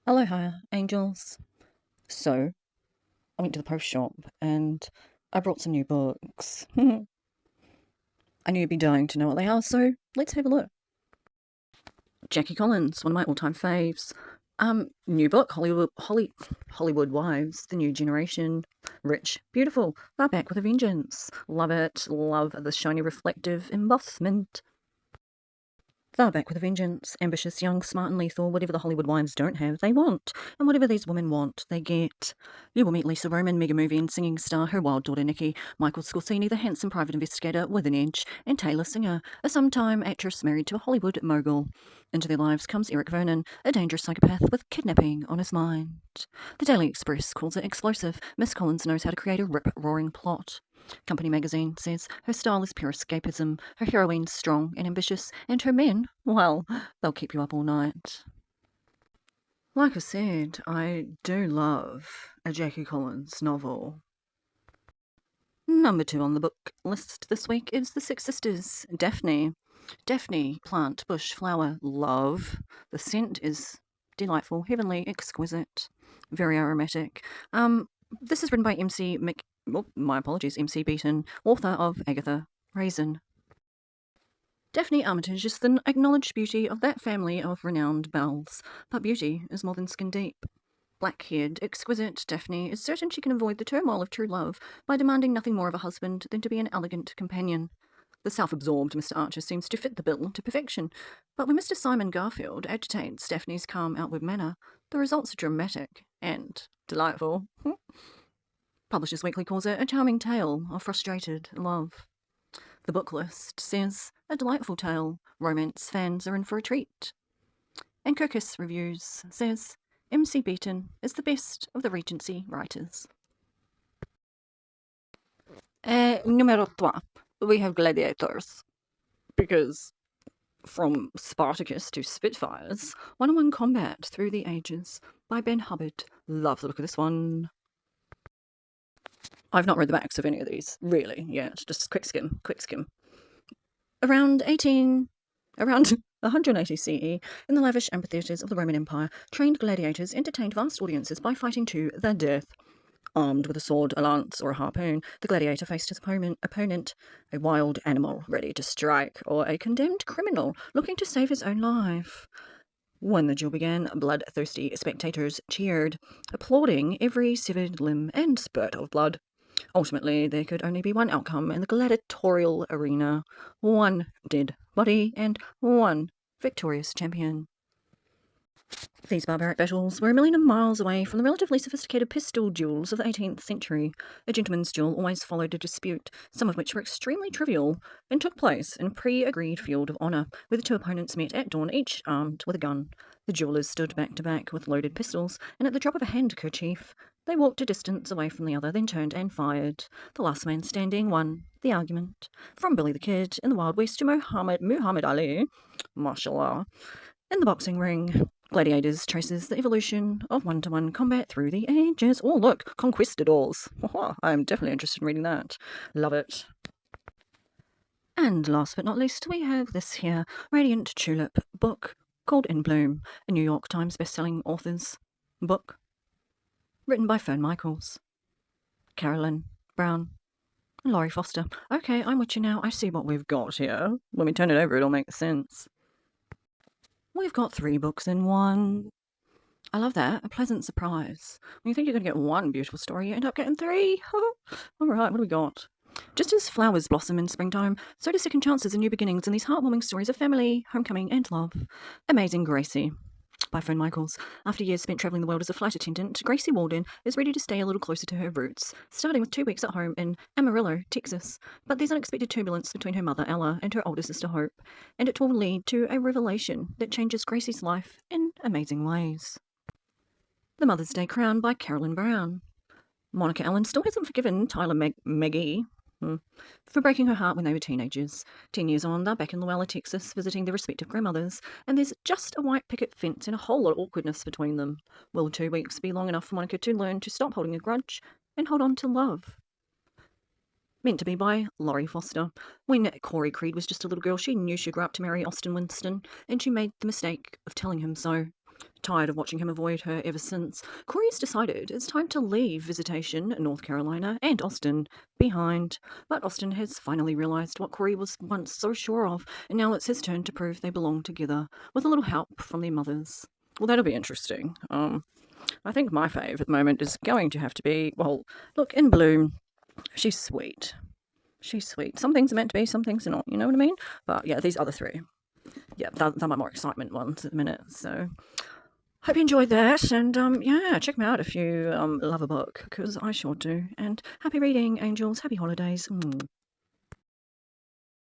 Aloha, angels. So, I went to the post shop and I brought some new books. I knew you'd be dying to know what they are, so let's have a look. Jackie Collins, one of my all-time faves. New book, Hollywood Wives, The New Generation. Rich, beautiful, far back with a vengeance. Love it, love the shiny reflective embossment. Far back with a vengeance, ambitious, young, smart and lethal, whatever the Hollywood wives don't have, they want. And whatever these women want, they get. You will meet Lisa Roman, mega movie and singing star, her wild daughter Nikki, Michael Scorsese, the handsome private investigator with an edge, and Taylor Singer, a sometime actress married to a Hollywood mogul. Into their lives comes Eric Vernon, a dangerous psychopath with kidnapping on his mind. The Daily Express calls it explosive. Miss Collins knows how to create a rip-roaring plot. Company magazine says her style is pure escapism, her heroine's strong and ambitious, and her men, well, they'll keep you up all night. Like I said, I do love a Jackie Collins novel. Number 2 on the book list this week is The Six Sisters, Daphne. Daphne, plant, bush, flower, love. The scent is delightful, heavenly, exquisite, very aromatic. This is written by MC Beaton, author of Agatha Raisin. Daphne Armitage is the acknowledged beauty of that family of renowned belles, but beauty is more than skin deep. Black-haired, exquisite Daphne is certain she can avoid the turmoil of true love by demanding nothing more of a husband than to be an elegant companion. The self-absorbed Mr. Archer seems to fit the bill to perfection, but when Mr. Simon Garfield agitates Daphne's calm outward manner, the results are dramatic and delightful. Publishers Weekly calls it a charming tale of frustrated love. The book list says, a delightful tale, romance fans are in for a treat. And Kirkus Reviews says, MC Beaton is the best of the Regency writers. Numero 3, we have Gladiators. Because from Spartacus to Spitfires, one-on-one combat through the ages by Ben Hubbard. Love the look of this one. I've not read the backs of any of these, really, yet. Just quick skim. Around 180 CE, in the lavish amphitheatres of the Roman Empire, trained gladiators entertained vast audiences by fighting to the death. Armed with a sword, a lance, or a harpoon, the gladiator faced his opponent, a wild animal ready to strike, or a condemned criminal looking to save his own life. When the duel began, bloodthirsty spectators cheered, applauding every severed limb and spurt of blood. Ultimately, there could only be one outcome in the gladiatorial arena: one dead body and one victorious champion. These barbaric battles were a million miles away from the relatively sophisticated pistol duels of the 18th century. A gentleman's duel always followed a dispute, some of which were extremely trivial, and took place in a pre-agreed field of honour, where the two opponents met at dawn, each armed with a gun. The duellers stood back to back with loaded pistols, and at the drop of a handkerchief, they walked a distance away from the other, then turned and fired. The last man standing won the argument. From Billy the Kid in the Wild West to Muhammad Ali, mashallah, in the boxing ring. Gladiators traces the evolution of one-to-one combat through the ages. Oh, look, Conquistadors. I'm definitely interested in reading that. Love it. And last but not least, we have this here Radiant Tulip book called In Bloom, a New York Times best-selling author's book. Written by Fern Michaels, Carolyn Brown, and Laurie Foster. Okay, I'm with you now. I see what we've got here. When we turn it over, it'll make sense. We've got 3 books in one. I love that. A pleasant surprise. When you think you're going to get one beautiful story, you end up getting 3. All right, what do we got? Just as flowers blossom in springtime, so do second chances and new beginnings in these heartwarming stories of family, homecoming, and love. Amazing Gracie by Fern Michaels. After years spent travelling the world as a flight attendant, Gracie Walden is ready to stay a little closer to her roots, starting with 2 weeks at home in Amarillo, Texas. But there's unexpected turbulence between her mother, Ella, and her older sister, Hope, and it will lead to a revelation that changes Gracie's life in amazing ways. The Mother's Day Crown by Carolyn Brown. Monica Allen still hasn't forgiven Tyler McGee for breaking her heart when they were teenagers. 10 years on, they're back in Luella, Texas, visiting their respective grandmothers, and there's just a white picket fence and a whole lot of awkwardness between them. Will 2 weeks be long enough for Monica to learn to stop holding a grudge and hold on to love? Meant to be by Laurie Foster. When Corey Creed was just a little girl, she knew she'd grow up to marry Austin Winston, and she made the mistake of telling him so. Tired of watching him avoid her ever since, Corey's decided it's time to leave Visitation, North Carolina, and Austin behind. But Austin has finally realised what Corey was once so sure of, and now it's his turn to prove they belong together, with a little help from their mothers. Well, that'll be interesting. I think my fave at the moment is going to have to be, well, look, in Bloom, she's sweet. She's sweet. Some things are meant to be, some things are not, you know what I mean? But yeah, these other three. Yeah, they're my more excitement ones at the minute, so hope you enjoyed that, and yeah, check me out if you love a book, because I sure do. And happy reading, angels. Happy holidays.